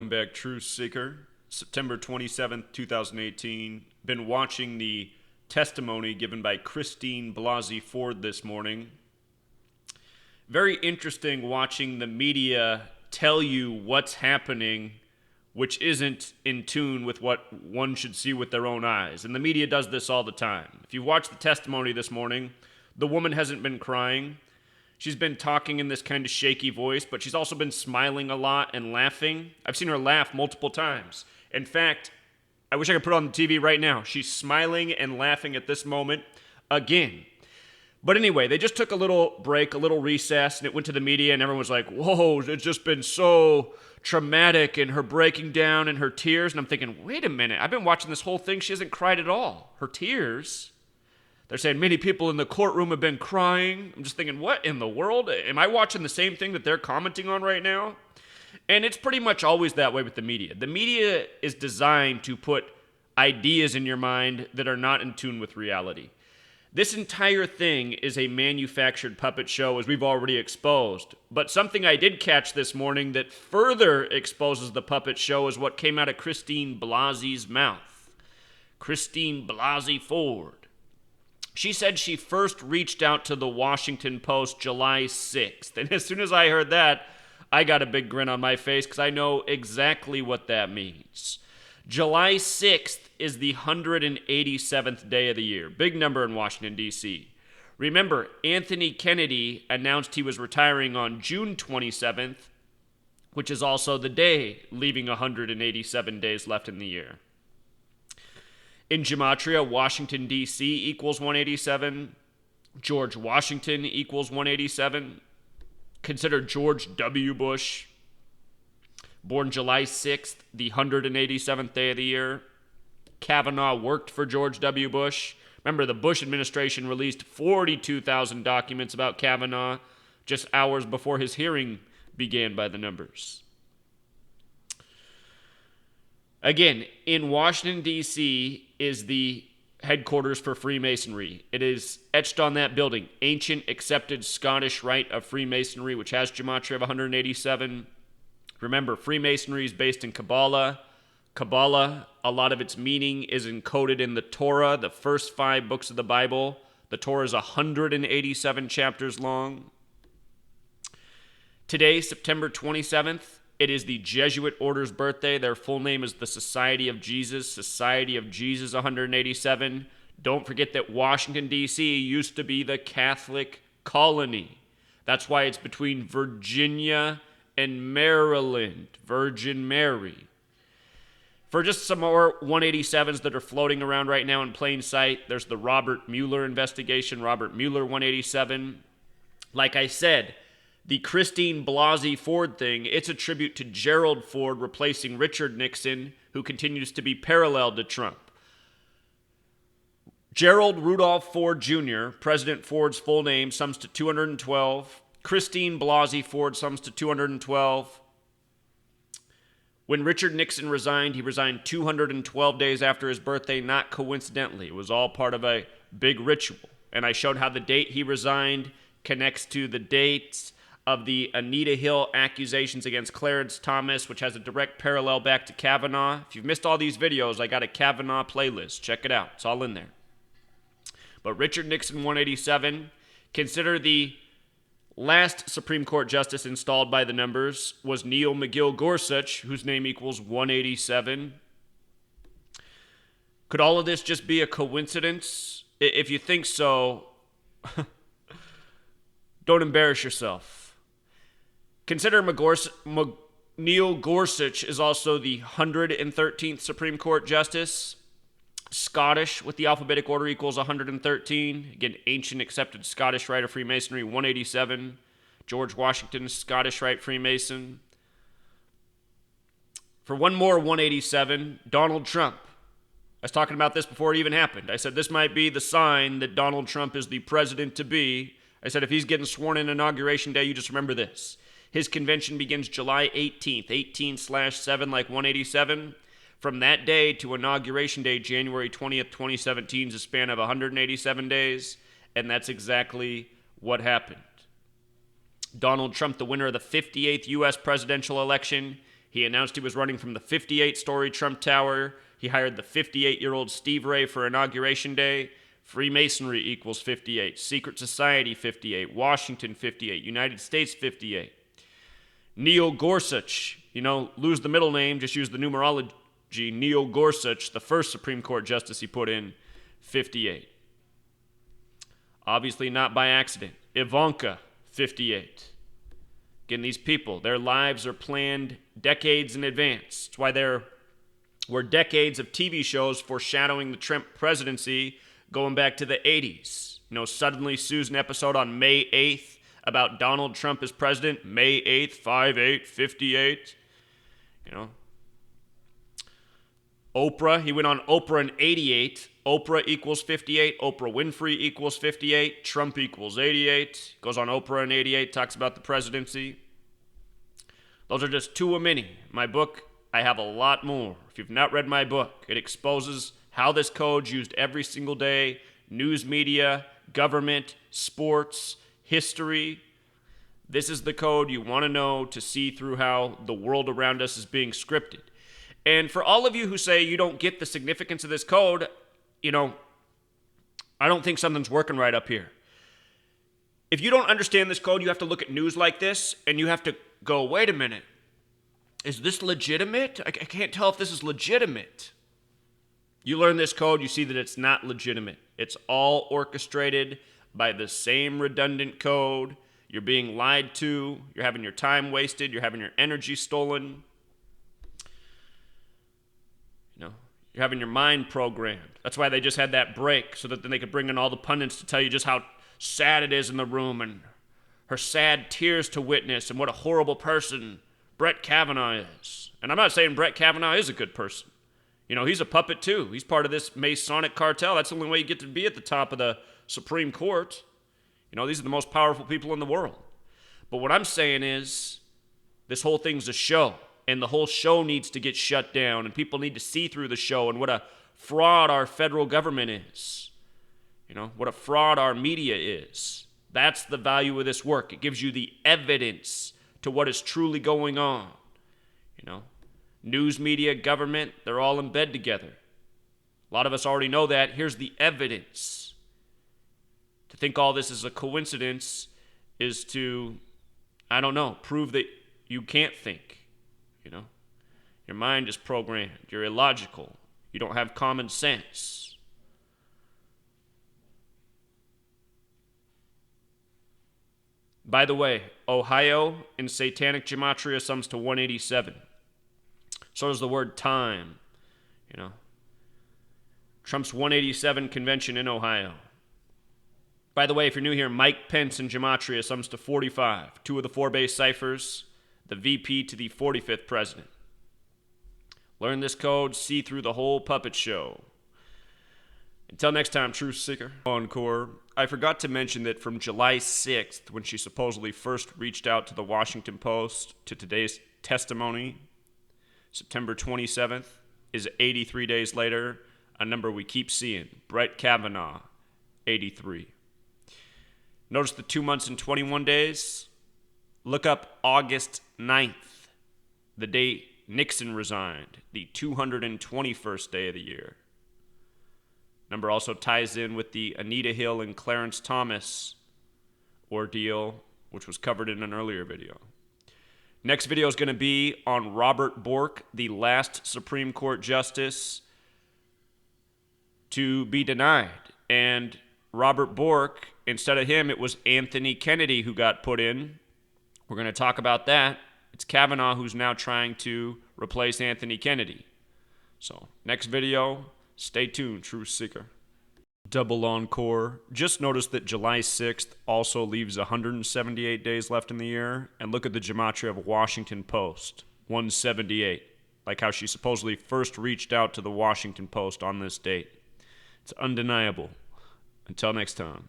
Back, Truth Seeker. September 27th, 2018. Been watching the testimony given by Christine Blasey Ford this morning. Very interesting watching the media tell you what's happening, which isn't in tune with what one should see with their own eyes. And the media does this all the time. If you watch the testimony this morning, the woman hasn't been crying. She's been talking in this kind of shaky voice, but she's also been smiling a lot and laughing. I've seen her laugh multiple times. In fact, I wish I could put it on the TV right now. She's smiling and laughing at this moment again. But anyway, they just took a little break, a little recess, and it went to the media, and everyone was like, whoa, it's just been so traumatic, and her breaking down and her tears. And I'm thinking, wait a minute, I've been watching this whole thing. She hasn't cried at all. Her tears? They're saying many people in the courtroom have been crying. I'm just thinking, what in the world? Am I watching the same thing that they're commenting on right now? And it's pretty much always that way with the media. The media is designed to put ideas in your mind that are not in tune with reality. This entire thing is a manufactured puppet show, as we've already exposed. But something I did catch this morning that further exposes the puppet show is what came out of Christine Blasey's mouth. Christine Blasey Ford. She said she first reached out to the Washington Post July 6th. And as soon as I heard that, I got a big grin on my face because I know exactly what that means. July 6th is the 187th day of the year. Big number in Washington, D.C. Remember, Anthony Kennedy announced he was retiring on June 27th, which is also the day leaving 187 days left in the year. In Gematria, Washington, D.C. equals 187. George Washington equals 187. Consider George W. Bush, born July 6th, the 187th day of the year. Kavanaugh worked for George W. Bush. Remember, the Bush administration released 42,000 documents about Kavanaugh just hours before his hearing began by the numbers. Again, in Washington, D.C. is the headquarters for Freemasonry. It is etched on that building, ancient accepted Scottish rite of Freemasonry, which has Gematria of 187. Remember, Freemasonry is based in Kabbalah. Kabbalah, a lot of its meaning is encoded in the Torah, the first 5 books of the Bible. The Torah is 187 chapters long. Today, September 27th, it is the Jesuit Order's birthday. Their full name is the Society of Jesus, Society of Jesus 187. Don't forget that Washington, D.C. used to be the Catholic colony. That's why it's between Virginia and Maryland, Virgin Mary. For just some more 187s that are floating around right now in plain sight, there's the Robert Mueller investigation, Robert Mueller 187. Like I said, the Christine Blasey Ford thing, it's a tribute to Gerald Ford replacing Richard Nixon, who continues to be paralleled to Trump. Gerald Rudolph Ford Jr., President Ford's full name, sums to 212. Christine Blasey Ford sums to 212. When Richard Nixon resigned, he resigned 212 days after his birthday, not coincidentally. It was all part of a big ritual. And I showed how the date he resigned connects to the dates of the Anita Hill accusations against Clarence Thomas, which has a direct parallel back to Kavanaugh. If you've missed all these videos, I got a Kavanaugh playlist. Check it out. It's all in there. But Richard Nixon 187, consider the last Supreme Court justice installed by the numbers was Neil McGill Gorsuch, whose name equals 187. Could all of this just be a coincidence? If you think so, don't embarrass yourself. Consider Neil Gorsuch is also the 113th Supreme Court Justice. Scottish with the alphabetic order equals 113. Again, ancient accepted Scottish rite of Freemasonry, 187. George Washington, Scottish rite Freemason. For one more 187, Donald Trump. I was talking about this before it even happened. I said this might be the sign that Donald Trump is the president to be. I said if he's getting sworn in Inauguration Day, you just remember this. His convention begins July 18th, 18/7 like 187. From that day to Inauguration Day, January 20th, 2017 is a span of 187 days, and that's exactly what happened. Donald Trump, the winner of the 58th U.S. presidential election, He announced he was running from the 58-story Trump Tower. He hired the 58-year-old Steve Ray for Inauguration Day. Freemasonry equals 58. Secret Society 58. Washington 58. United States 58. Neil Gorsuch, lose the middle name, just use the numerology. Neil Gorsuch, the first Supreme Court justice he put in, 58. Obviously not by accident. Ivanka, 58. Again, these people, their lives are planned decades in advance. That's why there were decades of TV shows foreshadowing the Trump presidency going back to the 80s. Suddenly Susan episode on May 8th about Donald Trump as president. May 8th, 58, 58. Oprah, he went on Oprah in 88. Oprah equals 58. Oprah Winfrey equals 58. Trump equals 88. Goes on Oprah in 88, talks about the presidency. Those are just two of many. My book, I have a lot more. If you've not read my book, it exposes how this code's used every single day. News media, government, sports, history. This is the code you want to know to see through how the world around us is being scripted. And for all of you who say you don't get the significance of this code, I don't think something's working right up here. If you don't understand this code, you have to look at news like this, and you have to go, wait a minute, is this legitimate? I can't tell if this is legitimate. You learn this code, you see that it's not legitimate. It's all orchestrated by the same redundant code. You're being lied to. You're having your time wasted. You're having your energy stolen. You're having your mind programmed. That's why they just had that break, so that then they could bring in all the pundits to tell you just how sad it is in the room and her sad tears to witness and what a horrible person Brett Kavanaugh is. And I'm not saying Brett Kavanaugh is a good person. He's a puppet too. He's part of this Masonic cartel. That's the only way you get to be at the top of the Supreme Court. These are the most powerful people in the world. But what I'm saying is, this whole thing's a show. And the whole show needs to get shut down, and people need to see through the show and what a fraud our federal government is. What a fraud our media is. That's the value of this work. It gives you the evidence to what is truly going on. News media, government, they're all in bed together. A lot of us already know that. Here's the evidence. To think all this is a coincidence is to, prove that you can't think. Your mind is programmed. You're illogical. You don't have common sense. By the way, Ohio in satanic gematria sums to 187. So does the word time. Trump's 187 convention in Ohio. By the way, if you're new here, Mike Pence in gematria sums to 45. 2 of the 4 base ciphers, the VP to the 45th president. Learn this code, see through the whole puppet show. Until next time, Truth Seeker. Encore. I forgot to mention that from July 6th, when she supposedly first reached out to the Washington Post, to today's testimony, September 27th, is 83 days later, a number we keep seeing. Brett Kavanaugh, 83. Notice the 2 months and 21 days? Look up August 9th, the date Nixon resigned, the 221st day of the year. Number also ties in with the Anita Hill and Clarence Thomas ordeal, which was covered in an earlier video. Next video is going to be on Robert Bork, the last Supreme Court justice to be denied. And Robert Bork, instead of him, it was Anthony Kennedy who got put in. We're going to talk about that. It's Kavanaugh who's now trying to replace Anthony Kennedy. So, next video, stay tuned, Truth Seeker. Double encore. Just notice that July 6th also leaves 178 days left in the year. And look at the gematria of Washington Post, 178. Like how she supposedly first reached out to the Washington Post on this date. It's undeniable. Until next time.